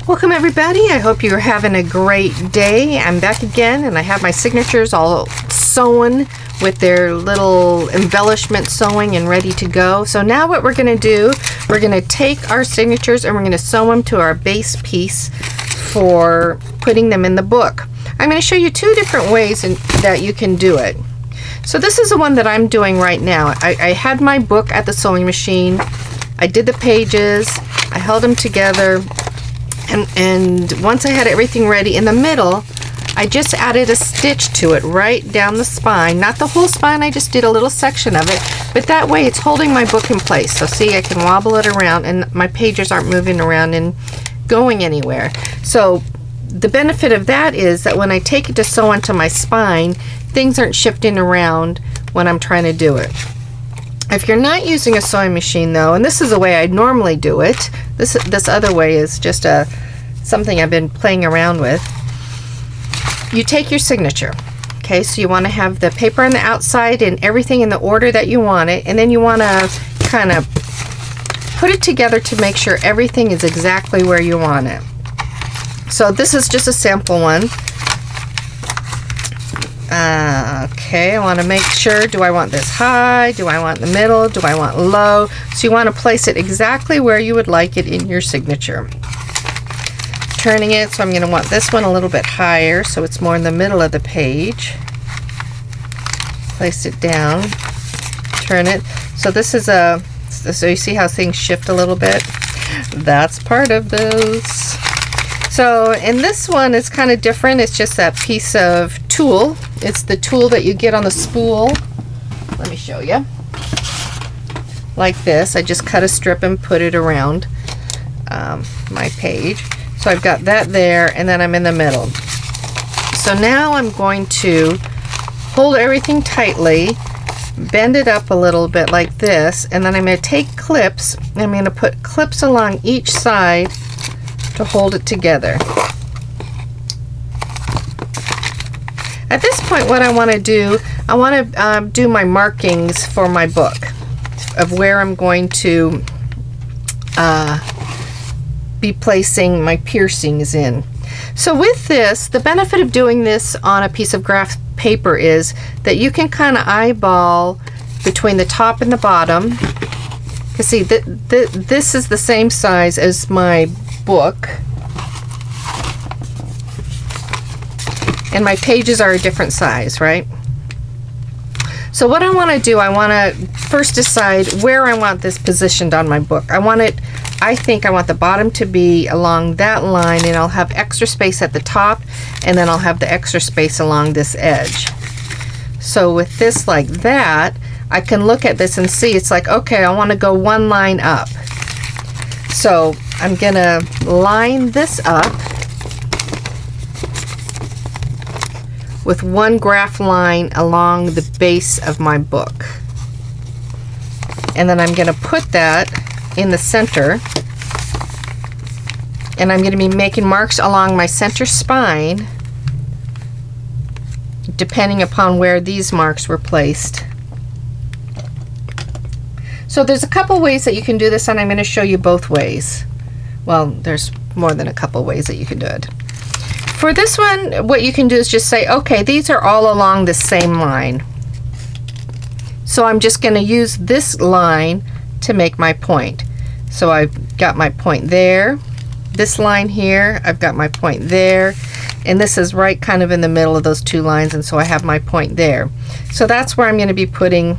Welcome everybody. I hope you're having a great day. I'm back again and I have my signatures all sewn with their little embellishment sewing and ready to go. So now what we're going to do, we're going to take our signatures and we're going to sew them to our base piece for putting them in the book. I'm going to show you two different ways that you can do it. So this is the one that I'm doing right now. I had my book at the sewing machine. I did the pages. I held them together. And once I had everything ready in the middle, I just added a stitch to it right down the spine. Not the whole spine, I just did a little section of it. But that way it's holding my book in place. So see, I can wobble it around and my pages aren't moving around and going anywhere. So the benefit of that is that when I take it to sew onto my spine, things aren't shifting around when I'm trying to do it. If you're not using a sewing machine though, and this is the way I normally do it, this other way is just something I've been playing around with. You take your signature, okay, so you want to have the paper on the outside and everything in the order that you want it, and then you want to kind of put it together to make sure everything is exactly where you want it. So this is just a sample one. Okay, I want to make sure, do I want this high? Do I want the middle? Do I want low? So you want to place it exactly where you would like it in your signature. Turning it, so I'm going to want this one a little bit higher so it's more in the middle of the page. Place it down, turn it. So this is so you see how things shift a little bit? That's part of this. So in this one it's kind of different. It's just that piece of tool. It's the tool that you get on the spool. Let me show you. Like this. I just cut a strip and put it around my page. So I've got that there, and then I'm in the middle. So now I'm going to hold everything tightly, bend it up a little bit like this, and then I'm going to take clips, and I'm going to put clips along each side to hold it together. At this point, what I want to do, I want to do my markings for my book of where I'm going to be placing my piercings in. So with this, the benefit of doing this on a piece of graph paper is that you can kind of eyeball between the top and the bottom. Because see, this is the same size as my book, and my pages are a different size, right? So what I want to do, I want to first decide where I want this positioned on my book. I think I want the bottom to be along that line, and I'll have extra space at the top, and then I'll have the extra space along this edge. So with this like that, I can look at this and see it's like, okay, I want to go one line up. So I'm gonna line this up with one graph line along the base of my book, and then I'm gonna put that in the center, and I'm gonna be making marks along my center spine depending upon where these marks were placed. So there's a couple ways that you can do this, and I'm going to show you both ways. Well, there's more than a couple ways that you can do it. For this one, what you can do is just say, okay, these are all along the same line. So I'm just going to use this line to make my point. So I've got my point there. This line here, I've got my point there. And this is right kind of in the middle of those two lines, and so I have my point there. So that's where I'm going to be putting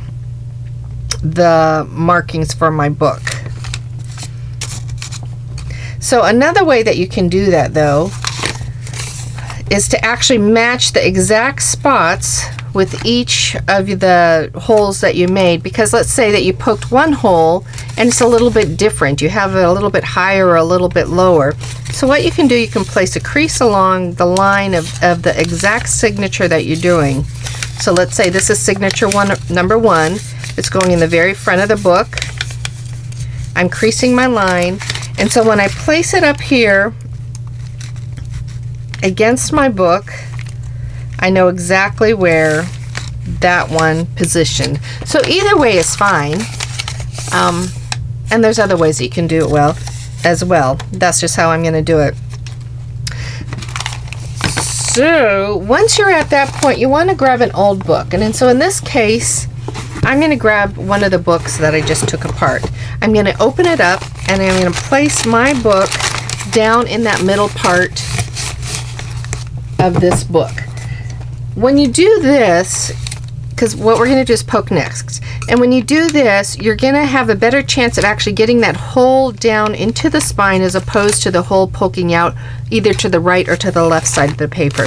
the markings for my book. So another way that you can do that though is to actually match the exact spots with each of the holes that you made, because let's say that you poked one hole and it's a little bit different. You have it a little bit higher or a little bit lower. So what you can do, you can place a crease along the line of the exact signature that you're doing. So let's say this is signature number 1. It's going in the very front of the book. I'm creasing my line, and so when I place it up here against my book, I know exactly where that one positioned. So either way is fine, and there's other ways that you can do it as well. That's just how I'm going to do it. So once you're at that point, you want to grab an old book. And then, so in this case, I'm going to grab one of the books that I just took apart. I'm going to open it up and I'm going to place my book down in that middle part of this book. When you do this, because what we're going to do is poke next, and when you do this, you're going to have a better chance of actually getting that hole down into the spine as opposed to the hole poking out either to the right or to the left side of the paper.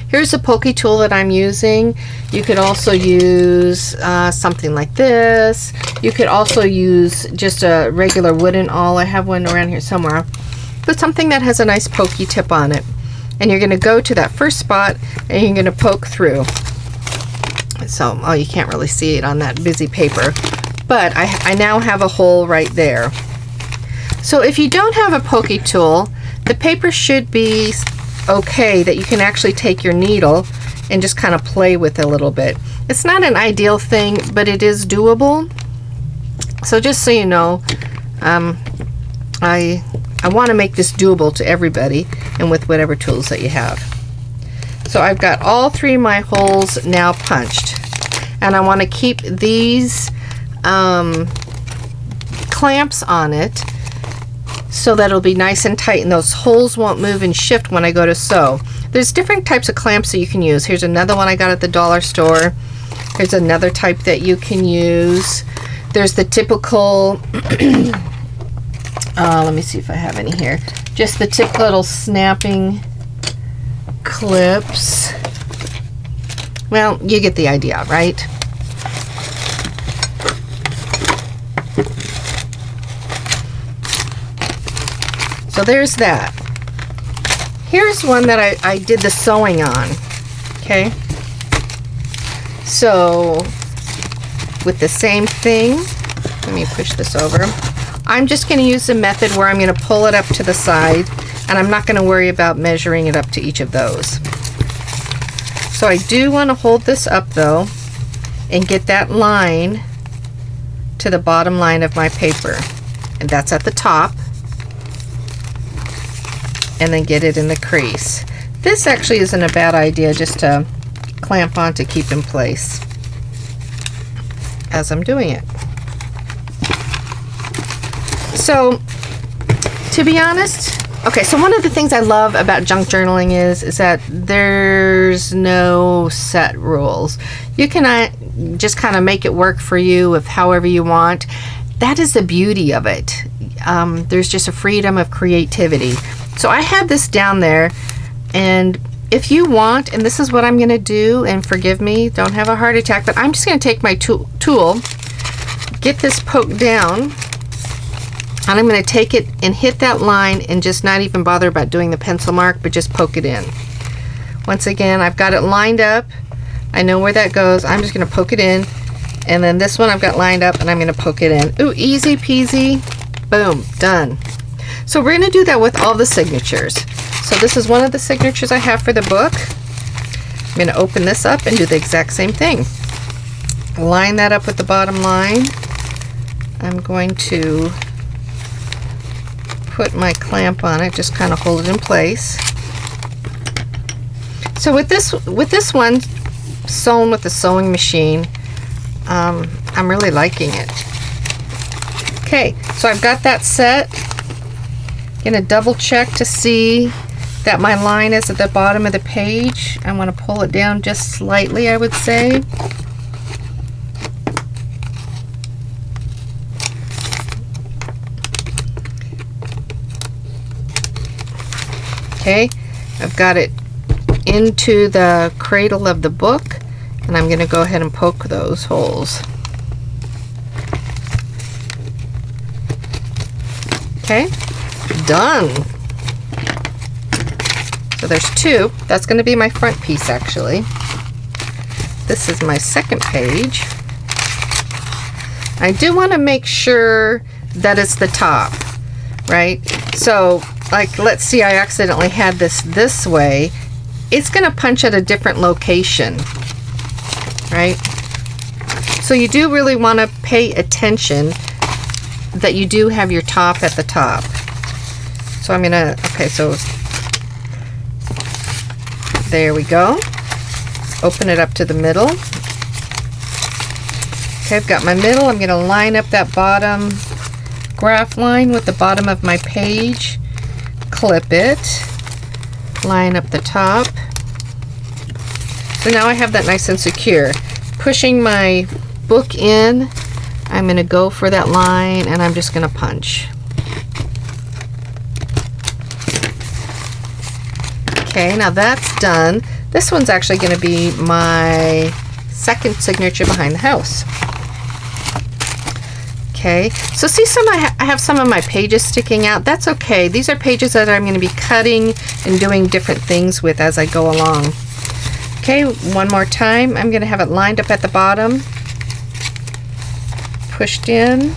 Here's a pokey tool that I'm using. You could also use something like this. You could also use just a regular wooden awl. I have one around here somewhere. But something that has a nice pokey tip on it. And you're going to go to that first spot and you're going to poke through. So, oh, you can't really see it on that busy paper. But I now have a hole right there. So if you don't have a pokey tool, the paper should be okay that you can actually take your needle and just kind of play with it a little bit. It's not an ideal thing, but it is doable. So just so you know, I want to make this doable to everybody and with whatever tools that you have. So I've got all three of my holes now punched, and I want to keep these clamps on it so that it'll be nice and tight and those holes won't move and shift when I go to sew. There's different types of clamps that you can use. Here's another one I got at the dollar store. Here's another type that you can use. There's the typical let me see if I have any here. Just the typical little snapping clips. Well, you get the idea, right? So there's that. Here's one that I did the sewing on. Okay. So with the same thing, let me push this over. I'm just going to use the method where I'm going to pull it up to the side, and I'm not going to worry about measuring it up to each of those. So I do want to hold this up though and get that line to the bottom line of my paper, and that's at the top, and then get it in the crease. This actually isn't a bad idea just to clamp on to keep in place as I'm doing it. So to be honest, okay, so one of the things I love about junk journaling is that there's no set rules. You can just kind of make it work for you with however you want. That is the beauty of it. There's just a freedom of creativity. So I have this down there, and if you want, and this is what I'm going to do, and forgive me, don't have a heart attack, but I'm just going to take my tool, get this poked down, and I'm going to take it and hit that line and just not even bother about doing the pencil mark, but just poke it in. Once again, I've got it lined up. I know where that goes. I'm just going to poke it in, and then this one I've got lined up, and I'm going to poke it in. Ooh, easy peasy. Boom, done. So we're going to do that with all the signatures. So this is one of the signatures I have for the book. I'm going to open this up and do the exact same thing. Line that up with the bottom line. I'm going to put my clamp on it, just kind of hold it in place. So with this one sewn with the sewing machine, I'm really liking it. Okay, so I've got that set. Gonna double check to see that my line is at the bottom of the page. I want to pull it down just slightly, I would say. Okay, I've got it into the cradle of the book, and I'm going to go ahead and poke those holes. Okay, done. So there's two. That's going to be my front piece, actually. This is my second page. I do want to make sure that it's the top, right? So, like, let's see, I accidentally had this way. It's going to punch at a different location, right? So you do really want to pay attention that you do have your top at the top. So I'm going to, okay, so There we go. Open it up to the middle. Okay, I've got my middle. I'm going to line up that bottom graph line with the bottom of my page. Clip it. Line up the top. So now I have that nice and secure. Pushing my book in, I'm going to go for that line and I'm just going to punch. Okay, now that's done. This one's actually going to be my second signature behind the house. Okay, so see I have some of my pages sticking out. That's okay. These are pages that I'm going to be cutting and doing different things with as I go along. Okay, one more time. I'm going to have it lined up at the bottom. Pushed in.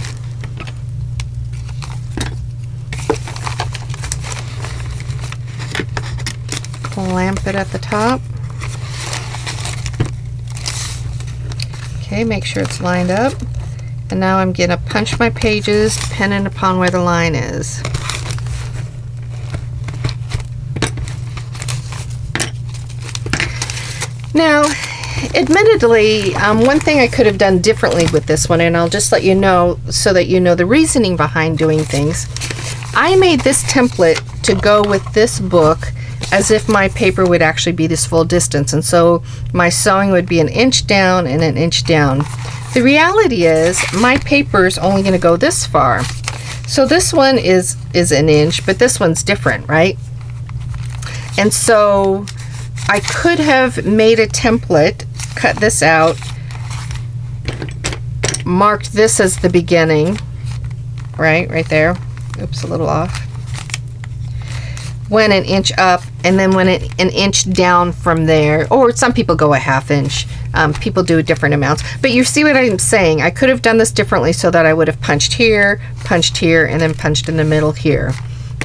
Clamp it at the top. Okay, make sure it's lined up. And now I'm going to punch my pages depending upon where the line is. Now, admittedly, one thing I could have done differently with this one, and I'll just let you know so that you know the reasoning behind doing things. I made this template to go with this book as if my paper would actually be this full distance, and so my sewing would be 1 inch down and 1 inch down. The reality is my paper is only going to go this far. So this one is 1 inch, but this one's different, right? And so I could have made a template, cut this out, marked this as the beginning, right there. Oops, a little off. Went 1 inch up and then went 1 inch down from there, or some people go 1/2 inch. People do different amounts, but you see what I'm saying. I could have done this differently so that I would have punched here, and then punched in the middle here.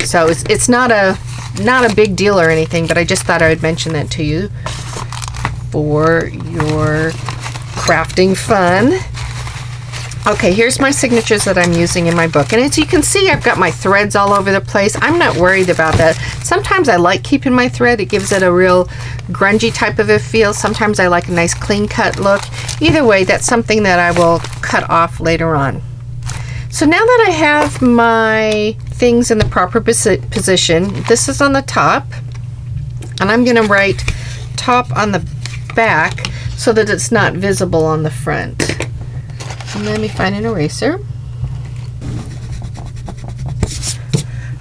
So it's not a big deal or anything, but I just thought I would mention that to you for your crafting fun. Okay, here's my signatures that I'm using in my book. And as you can see, I've got my threads all over the place. I'm not worried about that. Sometimes I like keeping my thread. It gives it a real grungy type of a feel. Sometimes I like a nice clean cut look. Either way, that's something that I will cut off later on. So now that I have my things in the proper position, this is on the top. And I'm going to write top on the back so that it's not visible on the front. And let me find an eraser.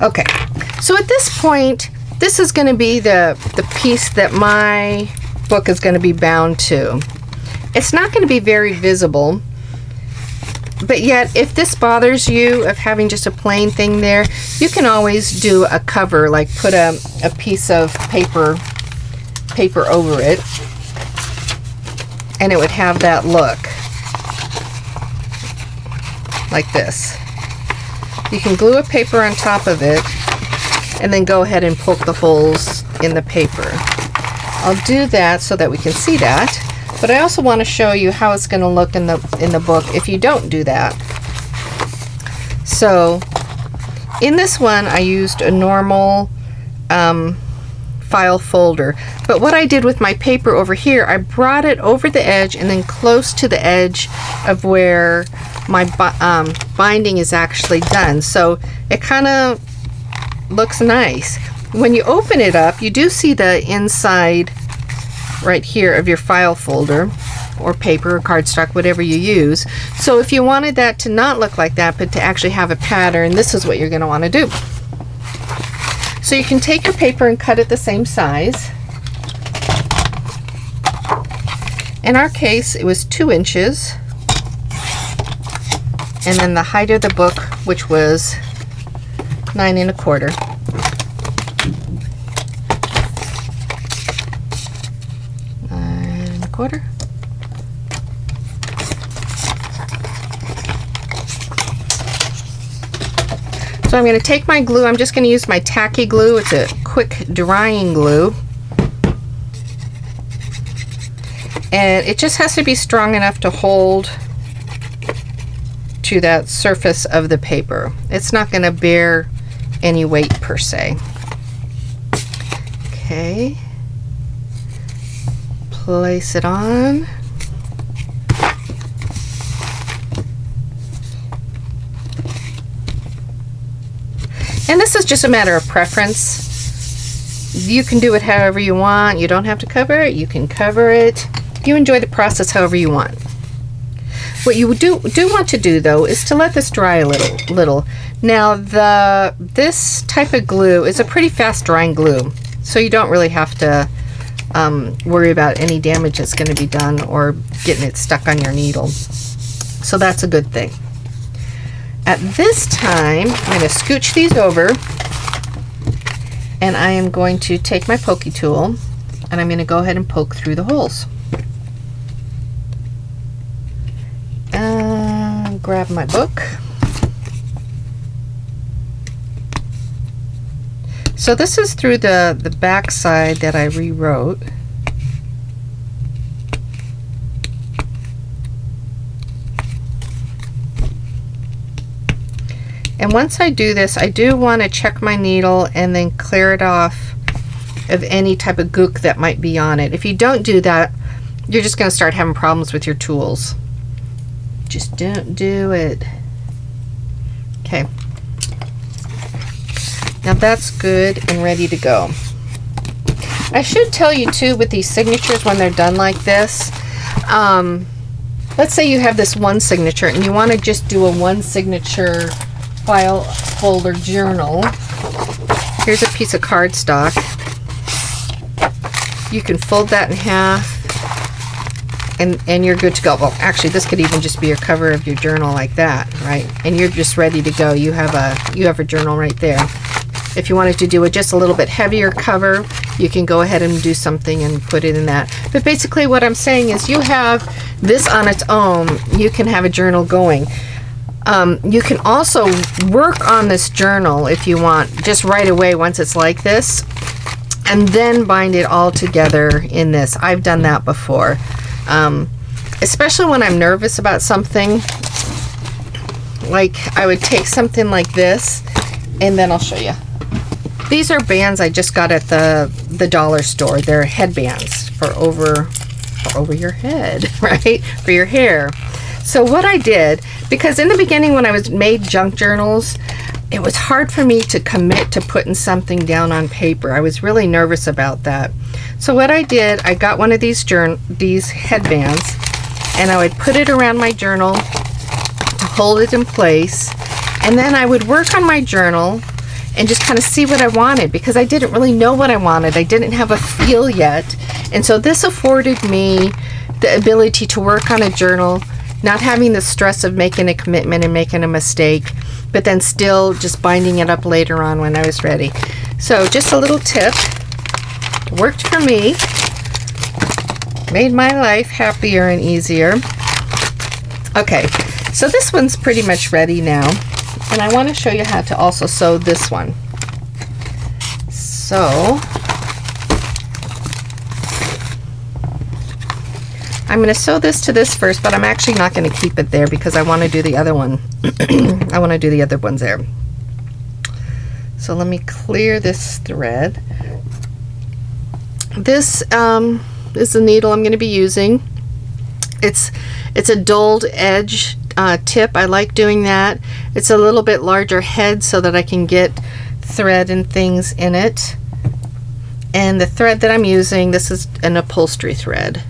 Okay, so at this point, this is going to be the piece that my book is going to be bound to. It's not going to be very visible, but yet if this bothers you of having just a plain thing there, you can always do a cover, like put a piece of paper over it, and it would have that look. Like this. You can glue a paper on top of it and then go ahead and poke the holes in the paper. I'll do that so that we can see that, but I also want to show you how it's going to look in the book if you don't do that. So in this one I used a normal file folder, but what I did with my paper over here, I brought it over the edge and then close to the edge of where my binding is actually done, so it kind of looks nice. When you open it up, you do see the inside right here of your file folder or paper or cardstock, whatever you use. So if you wanted that to not look like that but to actually have a pattern, this is what you're going to want to do. So you can take your paper and cut it the same size. In our case, it was 2 inches. And then the height of the book, which was 9 1/4. So I'm going to take my glue. I'm just going to use my tacky glue. It's a quick drying glue. And it just has to be strong enough to hold to that surface of the paper. It's not going to bear any weight per se. Okay. place it on. And this is just a matter of preference. You can do it however you want. You don't have to cover it. You can cover it. You enjoy the process however you want. What you do want to do, though, is to let this dry a little. Now, this type of glue is a pretty fast drying glue, so you don't really have to worry about any damage that's going to be done or getting it stuck on your needle. So that's a good thing. At this time, I'm going to scooch these over, and I am going to take my pokey tool, and I'm going to go ahead and poke through the holes. Grab my book. So this is through the back side that I rewrote. And once I do this, I do want to check my needle and then clear it off of any type of gook that might be on it. If you don't do that, you're just going to start having problems with your tools. Just don't do it. Okay. Now that's good and ready to go. I should tell you too, with these signatures, when they're done like this, let's say you have this one signature and you want to just do a one signature file folder journal. Here's a piece of cardstock. You can fold that in half and you're good to go. Well, actually, this could even just be a cover of your journal like that, right? And you're just ready to go. You have a journal right there. If you wanted to do just a little bit heavier cover, you can go ahead and do something and put it in that. But basically what I'm saying is you have this on its own. You can have a journal going. You can also work on this journal if you want, just right away once it's like this, and then bind it all together in this. I've done that before. Especially when I'm nervous about something. Like I would take something like this, and then I'll show you. These are bands I just got at the dollar store. They're headbands for over your head, right? For your hair. So what I did, because in the beginning when I was made junk journals, it was hard for me to commit to putting something down on paper. I was really nervous about that. So what I did, I got one of these headbands, and I would put it around my journal to hold it in place, and then I would work on my journal and just kind of see what I wanted, because I didn't really know what I wanted. I didn't have a feel yet, and so this afforded me the ability to work on a journal, not having the stress of making a commitment and making a mistake, but then still just binding it up later on when I was ready. So just a little tip. Worked for me. Made my life happier and easier. Okay, so this one's pretty much ready now. And I want to show you how to also sew this one. So I'm going to sew this to this first, but I'm actually not going to keep it there because I want to do the other one. I want to do the other ones there. So let me clear this thread. This is the needle I'm going to be using. It's a dulled edge tip. I like doing that. It's a little bit larger head so that I can get thread and things in it. And the thread that I'm using, this is an upholstery thread.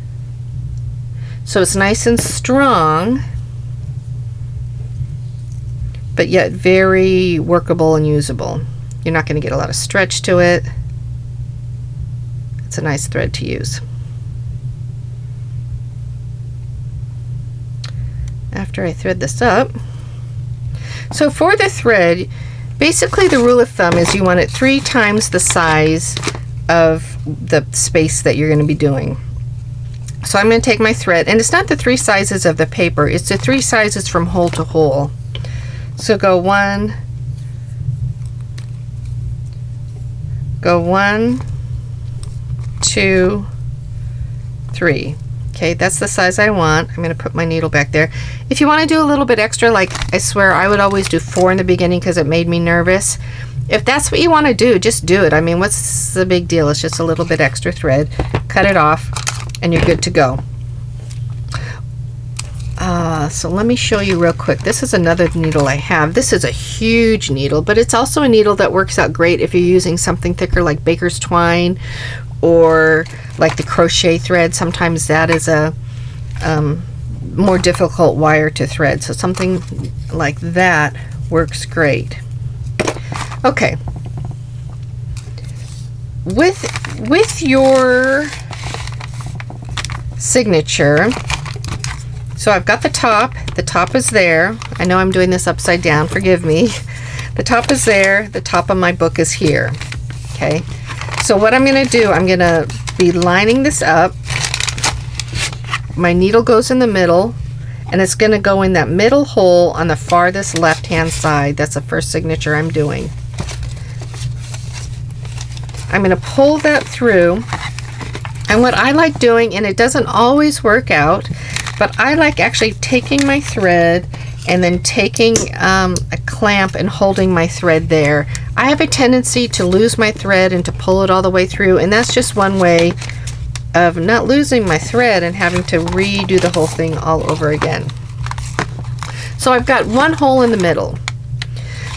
So it's nice and strong, but yet very workable and usable. You're not going to get a lot of stretch to it. It's a nice thread to use. After I thread this up, so for the thread, basically the rule of thumb is you want it 3 times the size of the space that you're going to be doing. So I'm going to take my thread, and it's not the 3 sizes of the paper, it's the 3 sizes from hole to hole. So go 1, 2, 3. Okay, that's the size I want. I'm going to put my needle back there. If you want to do a little bit extra, like I swear I would always do 4 in the beginning because it made me nervous. If that's what you want to do, just do it. I mean, what's the big deal? It's just a little bit extra thread. Cut it off. and you're good to go. So let me show you real quick. This is another needle I have. This is a huge needle, but it's also a needle that works out great if you're using something thicker like baker's twine or like the crochet thread. Sometimes that is a more difficult wire to thread, so something like that works great. Okay, with your signature, so I've got the top is there. I know I'm doing this upside down, forgive me. The top is there, the top of my book is here. Okay, so what I'm going to do, I'm going to be lining this up. My needle goes in the middle, and it's going to go in that middle hole on the farthest left hand side. That's the first signature I'm doing. I'm going to pull that through, and what I like doing, and it doesn't always work out, but I like actually taking my thread and then taking a clamp and holding my thread there. I have a tendency to lose my thread and to pull it all the way through, and that's just one way of not losing my thread and having to redo the whole thing all over again. So I've got one hole in the middle.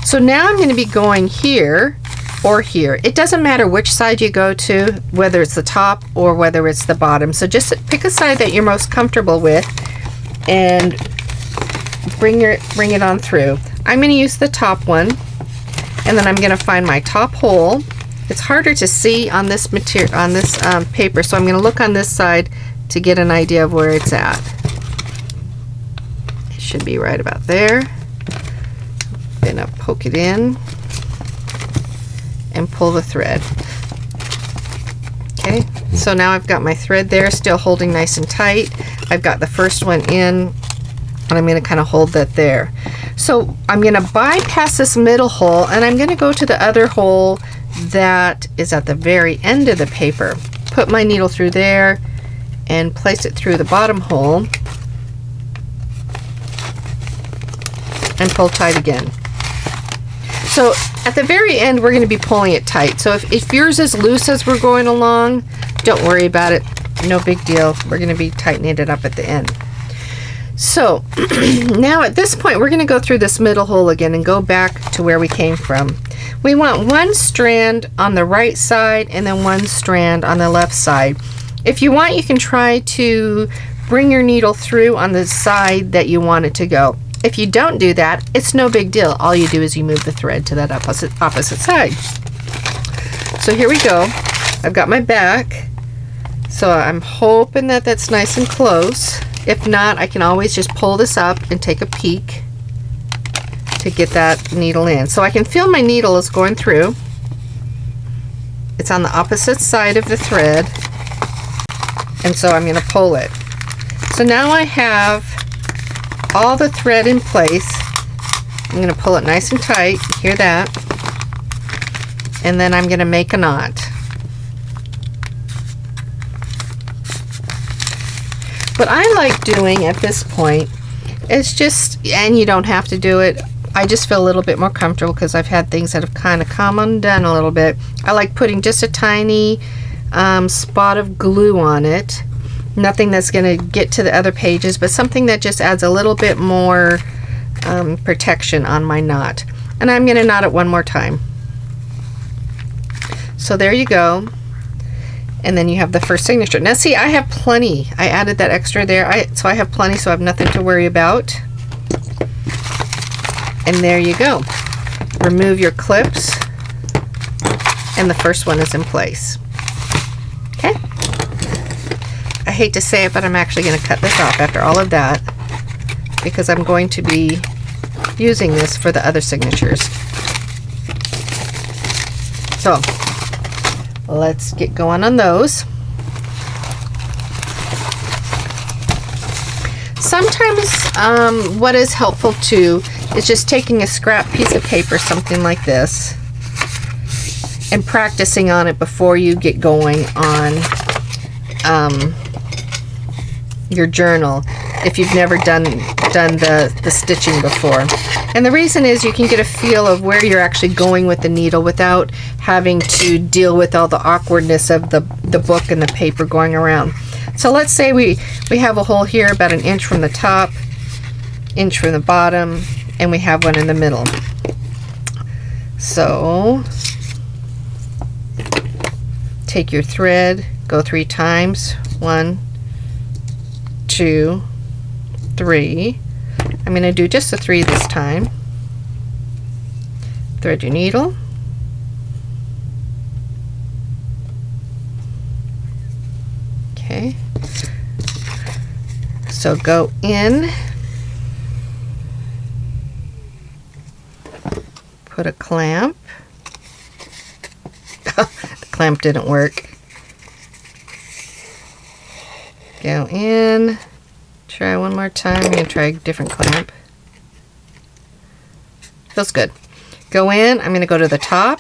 So now I'm going to be going here or here. It doesn't matter which side you go to, whether it's the top or whether it's the bottom. So just pick a side that you're most comfortable with and bring it on through. I'm going to use the top one, and then I'm going to find my top hole. It's harder to see on this material, on this paper, so I'm going to look on this side to get an idea of where it's at. It should be right about there. I'm going to poke it in and pull the thread. Okay, so now I've got my thread there, still holding nice and tight. I've got the first one in, and I'm going to kind of hold that there. So I'm going to bypass this middle hole, and I'm going to go to the other hole that is at the very end of the paper. Put my needle through there and place it through the bottom hole and pull tight again. So at the very end, we're going to be pulling it tight. So if yours is loose as we're going along, don't worry about it. No big deal. We're going to be tightening it up at the end. So now at this point, we're going to go through this middle hole again and go back to where we came from. We want one strand on the right side and then one strand on the left side. If you want, you can try to bring your needle through on the side that you want it to go. If you don't do that, it's no big deal. All you do is you move the thread to that opposite side. So here we go. I've got my back. So I'm hoping that that's nice and close. If not, I can always just pull this up and take a peek to get that needle in. So I can feel my needle is going through. It's on the opposite side of the thread. And so I'm going to pull it. So now I have all the thread in place. I'm going to pull it nice and tight. Hear that? And then I'm going to make a knot. What I like doing at this point is just, and you don't have to do it, I just feel a little bit more comfortable because I've had things that have kind of come undone a little bit. I like putting just a tiny spot of glue on it. Nothing that's going to get to the other pages, but something that just adds a little bit more protection on my knot. And I'm going to knot it one more time. So there you go. And then you have the first signature. Now see, I have plenty. I added that extra there. So I have plenty, so I have nothing to worry about. And there you go. Remove your clips. And the first one is in place. Okay. I hate to say it, but I'm actually going to cut this off after all of that, because I'm going to be using this for the other signatures. So let's get going on those. Sometimes what is helpful too is just taking a scrap piece of paper, something like this, and practicing on it before you get going on your journal if you've never done the stitching before. And the reason is you can get a feel of where you're actually going with the needle without having to deal with all the awkwardness of the book and the paper going around. So let's say we have a hole here about 1 inch from the top, inch from the bottom, and we have one in the middle. So take your thread, go 3 times. 1, 2, 3. I'm going to do just the 3 this time. Thread your needle. Okay. So go in, put a clamp. The clamp didn't work. Go in, try one more time. I'm going to try a different clamp. Feels good. Go in, I'm going to go to the top.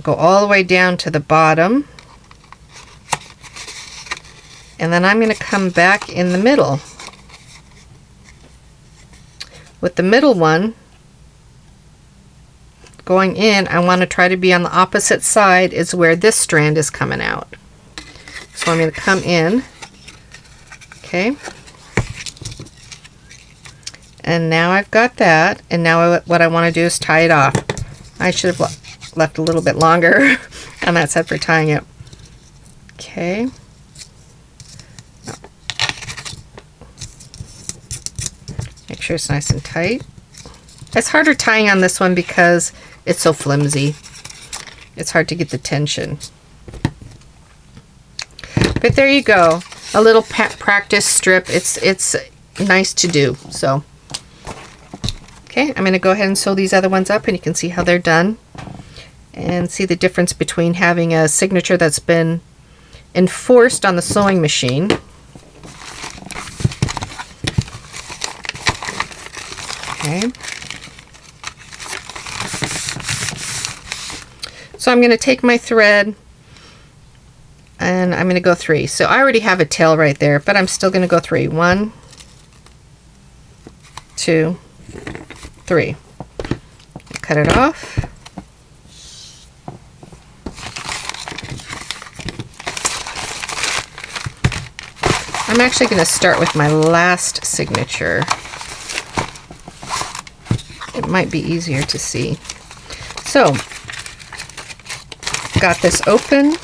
Go all the way down to the bottom. And then I'm going to come back in the middle. With the middle one going in, I want to try to be on the opposite side is where this strand is coming out. So I'm going to come in. Okay. And now I've got that, and now what I want to do is tie it off. I should have left a little bit longer on that side for tying it. Okay. Make sure it's nice and tight. It's harder tying on this one because it's so flimsy. It's hard to get the tension. But there you go. A little practice strip. It's nice to do. So, okay, I'm going to go ahead and sew these other ones up, and you can see how they're done. And see the difference between having a signature that's been enforced on the sewing machine. Okay. So I'm going to take my thread and I'm going to go 3. So I already have a tail right there, but I'm still going to go 3. 1, 2, 3. Cut it off. I'm actually going to start with my last signature. It might be easier to see. So, got this open,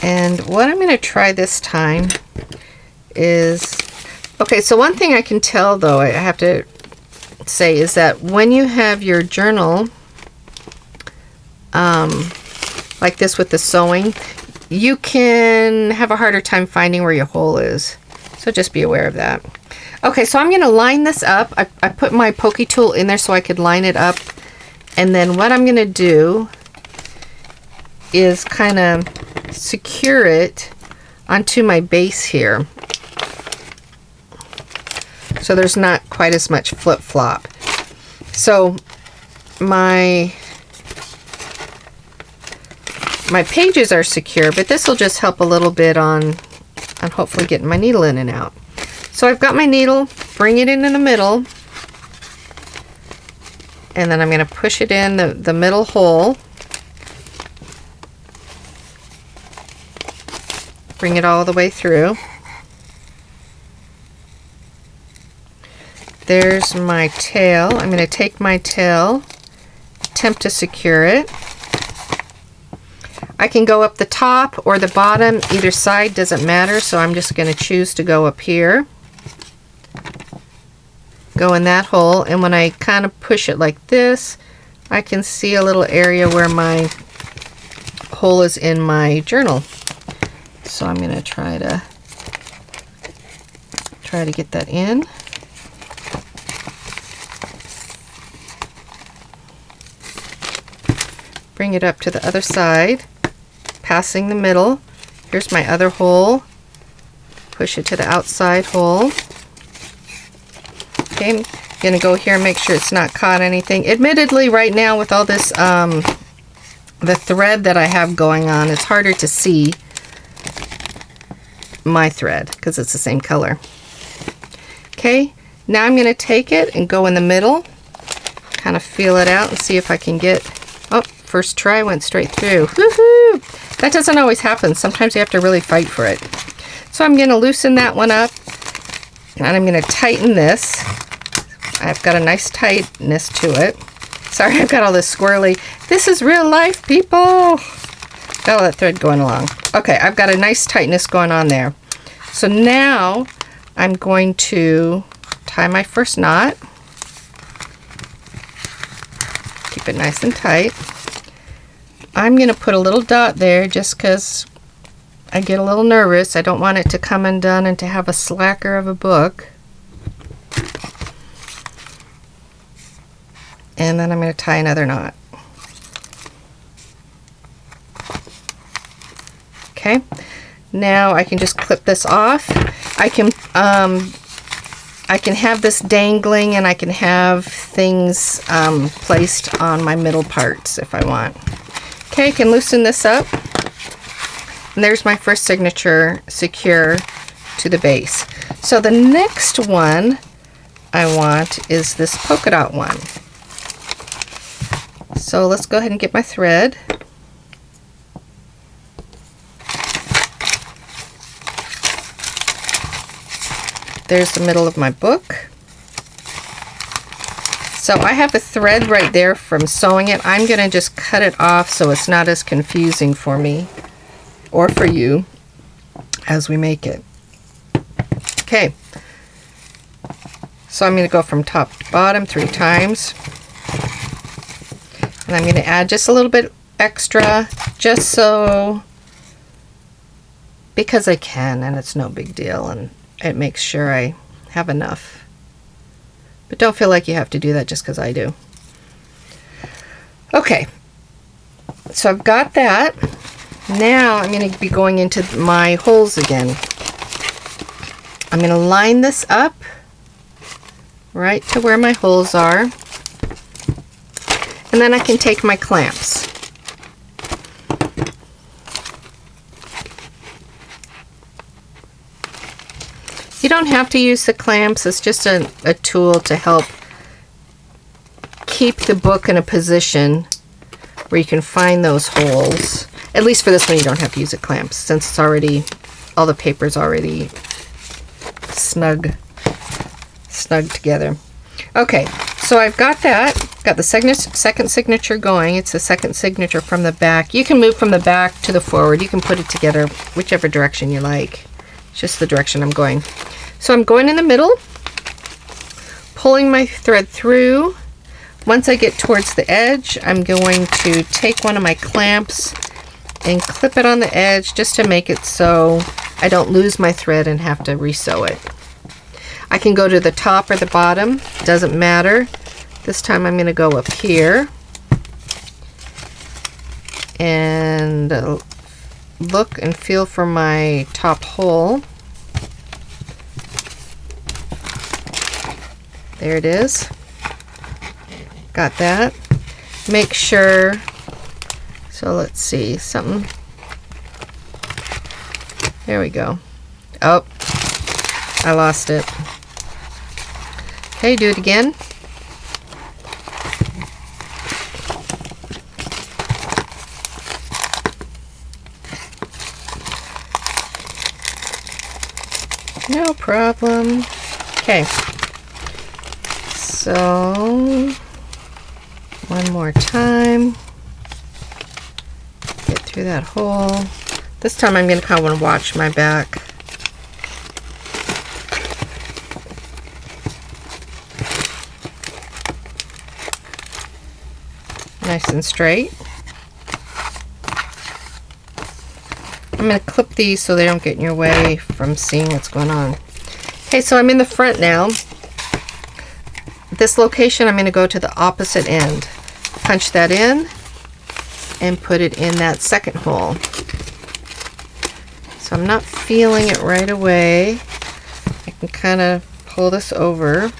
and what I'm going to try this time is, okay, so one thing I can tell though, I have to say, is that when you have your journal like this with the sewing, you can have a harder time finding where your hole is, so just be aware of that. Okay, so I'm going to line this up. I put my pokey tool in there so I could line it up. And then what I'm going to do is kind of secure it onto my base here, so there's not quite as much flip-flop. So my pages are secure, but this will just help a little bit on hopefully getting my needle in and out. So I've got my needle, bring it in the middle, and then I'm going to push it in the middle hole. Bring it all the way through. There's my tail. I'm going to take my tail, attempt to secure it. I can go up the top or the bottom, either side doesn't matter, so I'm just going to choose to go up here. Go in that hole, and when I kind of push it like this, I can see a little area where my hole is in my journal. So I'm going to try to get that in. Bring it up to the other side, passing the middle. Here's my other hole. Push it to the outside hole. Okay, I'm going to go here and make sure it's not caught anything. Admittedly, right now with all this, the thread that I have going on, it's harder to see my thread because it's the same color. Okay, now I'm going to take it and go in the middle, kind of feel it out and see if I can get, oh, first try went straight through. Woohoo! That doesn't always happen. Sometimes you have to really fight for it. So I'm going to loosen that one up, and I'm going to tighten this. I've got a nice tightness to it. Sorry, I've got all this squirrely. This is real life, people. Got all that thread going along. Okay, I've got a nice tightness going on there. So now I'm going to tie my first knot. Keep it nice and tight. I'm going to put a little dot there just because I get a little nervous. I don't want it to come undone and to have a slacker of a book. And then I'm going to tie another knot. Okay, now I can just clip this off. I can have this dangling, and I can have things placed on my middle parts if I want. Okay, I can loosen this up. And there's my first signature secure to the base. So the next one I want is this polka dot one. So let's go ahead and get my thread. There's the middle of my book. So I have a thread right there from sewing it. I'm going to just cut it off so it's not as confusing for me or for you as we make it. Okay. So I'm going to go from top to bottom 3 times. And I'm going to add just a little bit extra, just so, because I can, and it's no big deal, and it makes sure I have enough. But don't feel like you have to do that just because I do. Okay, so I've got that. Now I'm going to be going into my holes again. I'm going to line this up right to where my holes are. And then I can take my clamps. You don't have to use the clamps. It's just a tool to help keep the book in a position where you can find those holes. At least for this one, you don't have to use the clamps since it's already, all the paper's already snug together. Okay, so I've got that. Got the second signature going. It's the second signature from the back. You can move from the back to the forward. You can put it together whichever direction you like. It's just the direction I'm going. So I'm going in the middle, pulling my thread through. Once I get towards the edge, I'm going to take one of my clamps and clip it on the edge just to make it so I don't lose my thread and have to resew it. I can go to the top or the bottom, doesn't matter. This time I'm going to go up here and look and feel for my top hole. There it is. Got that. Make sure, so let's see, something. There we go. Oh, I lost it. Okay, do it again. No problem. Okay. So, one more time. Get through that hole. This time I'm going to kind of want to watch my back. Nice and straight. I'm going to clip these so they don't get in your way from seeing what's going on. Okay, so I'm in the front now. This location, I'm going to go to the opposite end. Punch that in and put it in that second hole. So I'm not feeling it right away. I can kind of pull this over.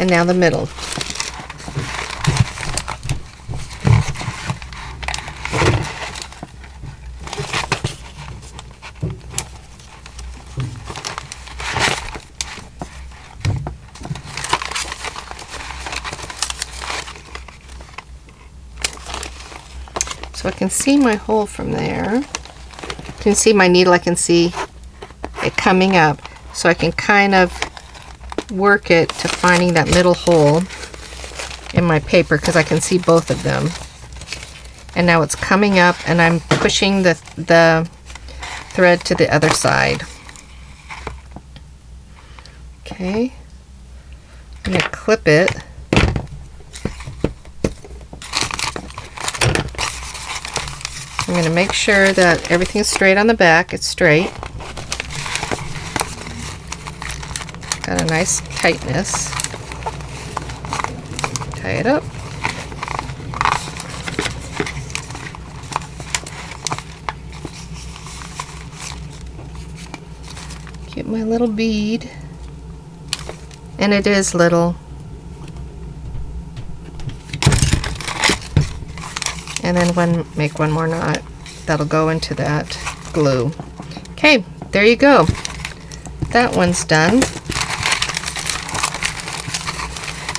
And now the middle. So I can see my hole from there. You can see my needle, I can see it coming up. So I can kind of work it to finding that middle hole in my paper because I can see both of them. And now it's coming up and I'm pushing the thread to the other side. Okay. I'm going to clip it. I'm going to make sure that everything's straight on the back. It's straight. Got a nice tightness. Tie it up. Get my little bead. And it is little. And then make one more knot. That'll go into that glue. Okay, there you go. That one's done.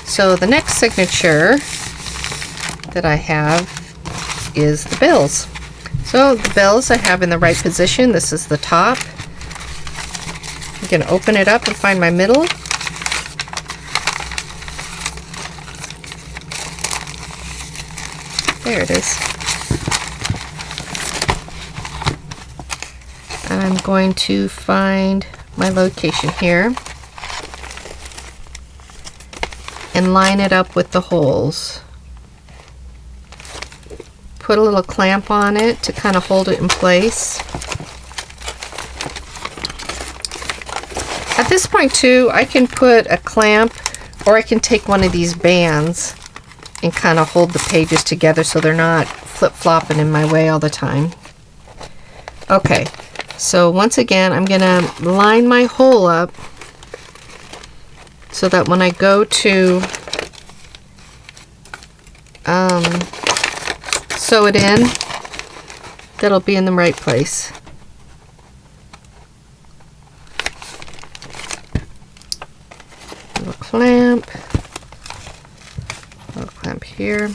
So the next signature that I have is the bills. So the bills I have in the right position. This is the top. I'm going to open it up and find my middle. There it is. And I'm going to find my location here and line it up with the holes. Put a little clamp on it to kind of hold it in place. At this point too, I can put a clamp or I can take one of these bands and kind of hold the pages together so they're not flip-flopping in my way all the time. Okay, so once again, I'm gonna line my hole up so that when I go to sew it in, that'll be in the right place. Little clamp. Little clamp here.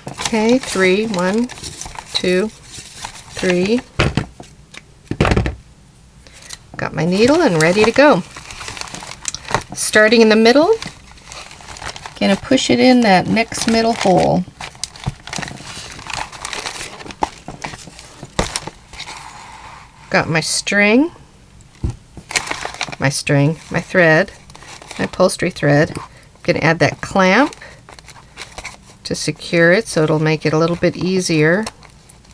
Okay, 3, 1, 2, 3. Got my needle and ready to go. Starting in the middle, gonna push it in that next middle hole. Got my string, my thread, my upholstery thread. Gonna add that clamp to secure it so it'll make it a little bit easier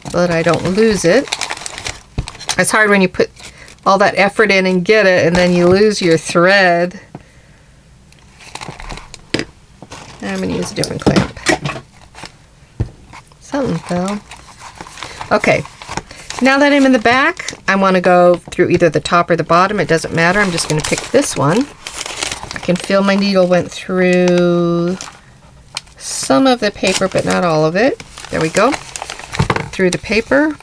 so that I don't lose it. It's hard when you put all that effort in and get it and then you lose your thread. I'm going to use a different clamp. Something fell. Okay, now that I'm in the back, I want to go through either the top or the bottom. It doesn't matter. I'm just going to pick this one. I can feel my needle went through some of the paper, but not all of it. There we go. Through the paper.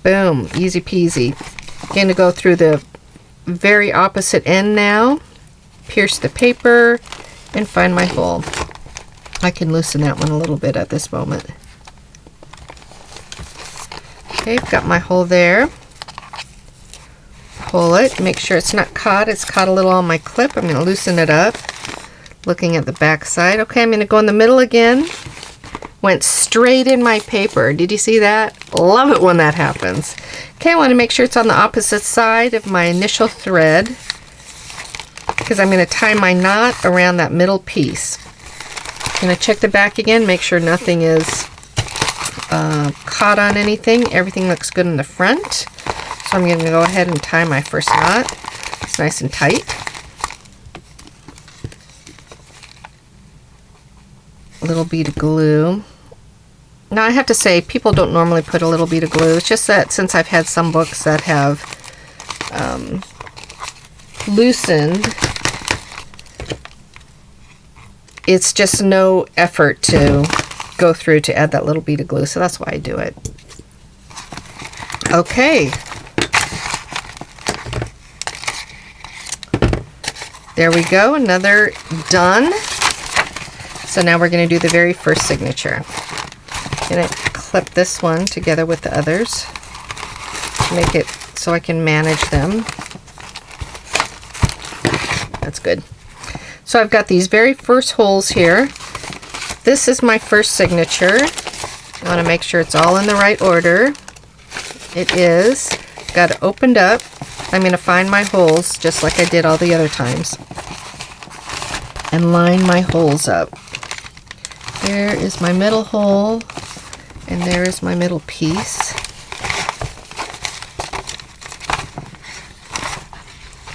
Boom. Easy peasy. Going to go through the very opposite end now. Pierce the paper and find my hole. I can loosen that one a little bit at this moment. Okay, I've got my hole there. Pull it. Make sure it's not caught. It's caught a little on my clip. I'm going to loosen it up. Looking at the back side. Okay, I'm going to go in the middle again. Went straight in my paper. Did you see that? Love it when that happens. Okay, I want to make sure it's on the opposite side of my initial thread because I'm going to tie my knot around that middle piece. I'm going to check the back again, make sure nothing is caught on anything. Everything looks good in the front. So I'm going to go ahead and tie my first knot. It's nice and tight. A little bead of glue. Now I have to say, people don't normally put a little bead of glue. It's just that since I've had some books that have loosened it's just no effort to go through to add that little bead of glue, so that's why I do it. Okay. There we go, another done. So now we're going to do the very first signature. I'm going to clip this one together with the others, make it so I can manage them. That's good. So I've got these very first holes here. This is my first signature. I want to make sure it's all in the right order. It is. Got it opened up. I'm going to find my holes just like I did all the other times and line my holes up. There is my middle hole, and there is my middle piece.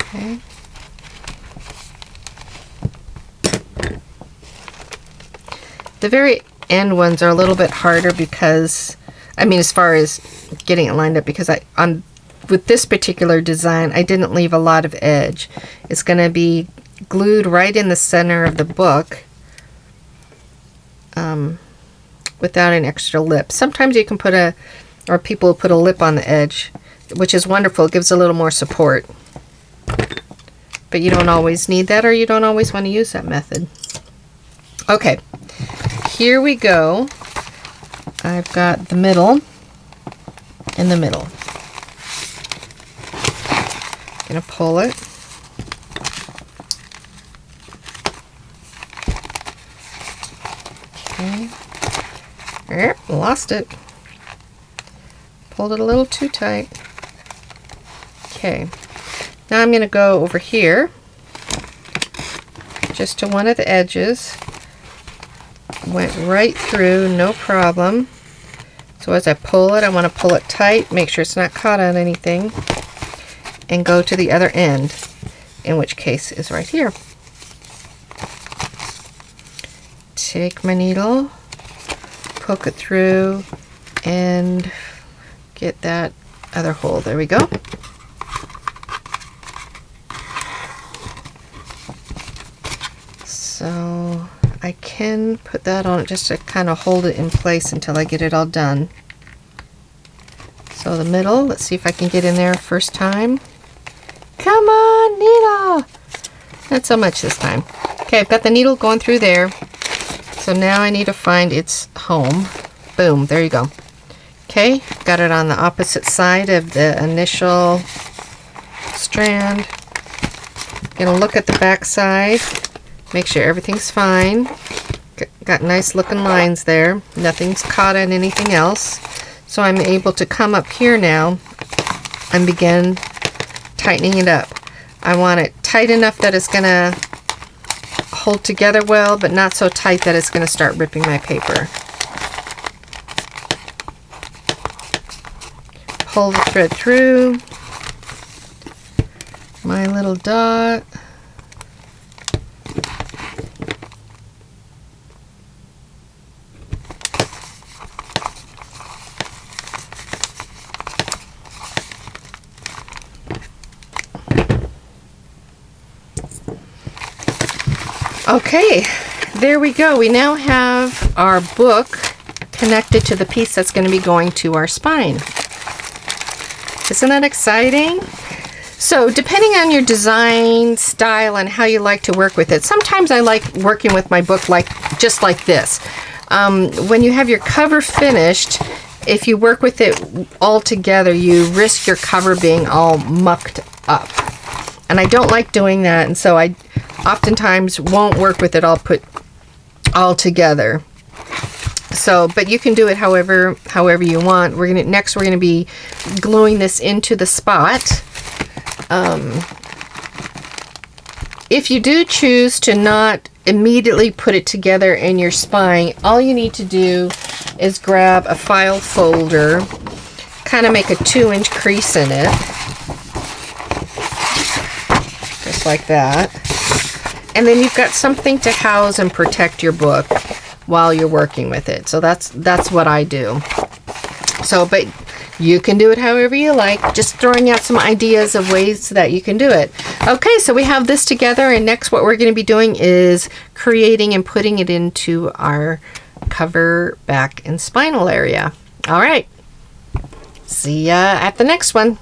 Okay. The very end ones are a little bit harder because, I mean, as far as getting it lined up, because with this particular design, I didn't leave a lot of edge. It's going to be glued right in the center of the book without an extra lip. Sometimes you can put or people put a lip on the edge, which is wonderful. It gives a little more support. But you don't always need that, or you don't always want to use that method. Okay, here we go. I've got the middle and the middle. Gonna pull it. Okay. Lost it. Pulled it a little too tight. Okay. Now I'm gonna go over here just to one of the edges. Went right through, no problem. So as I pull it, I want to pull it tight, make sure it's not caught on anything, and go to the other end, in which case is right here. Take my needle, poke it through, and get that other hole. There we go. So I can put that on it just to kind of hold it in place until I get it all done. So the middle, let's see if I can get in there first time. Come on, needle! Not so much this time. Okay, I've got the needle going through there. So now I need to find its home. Boom, there you go. Okay, got it on the opposite side of the initial strand. Gonna look at the back side, make sure everything's fine. Got nice looking lines there. Nothing's caught on anything else. So I'm able to come up here now and begin tightening it up. I want it tight enough that it's gonna hold together well, but not so tight that it's gonna start ripping my paper. Pull the thread through. My little dot. Okay, there we go. We now have our book connected to the piece that's going to be going to our spine. Isn't that exciting? So depending on your design style and how you like to work with it, sometimes I like working with my book just like this. When you have your cover finished, if you work with it all together, you risk your cover being all mucked up. And I don't like doing that, and so I oftentimes won't work with it all put all together. So, but you can do it however you want. Next we're gonna be gluing this into the spot. If you do choose to not immediately put it together in your spine, all you need to do is grab a file folder, kind of make a 2-inch crease in it, just like that. And then you've got something to house and protect your book while you're working with it. So that's what I do. So, but you can do it however you like. Just throwing out some ideas of ways that you can do it. Okay, so we have this together, and next what we're going to be doing is creating and putting it into our cover, back, and spinal area. All right. See ya at the next one.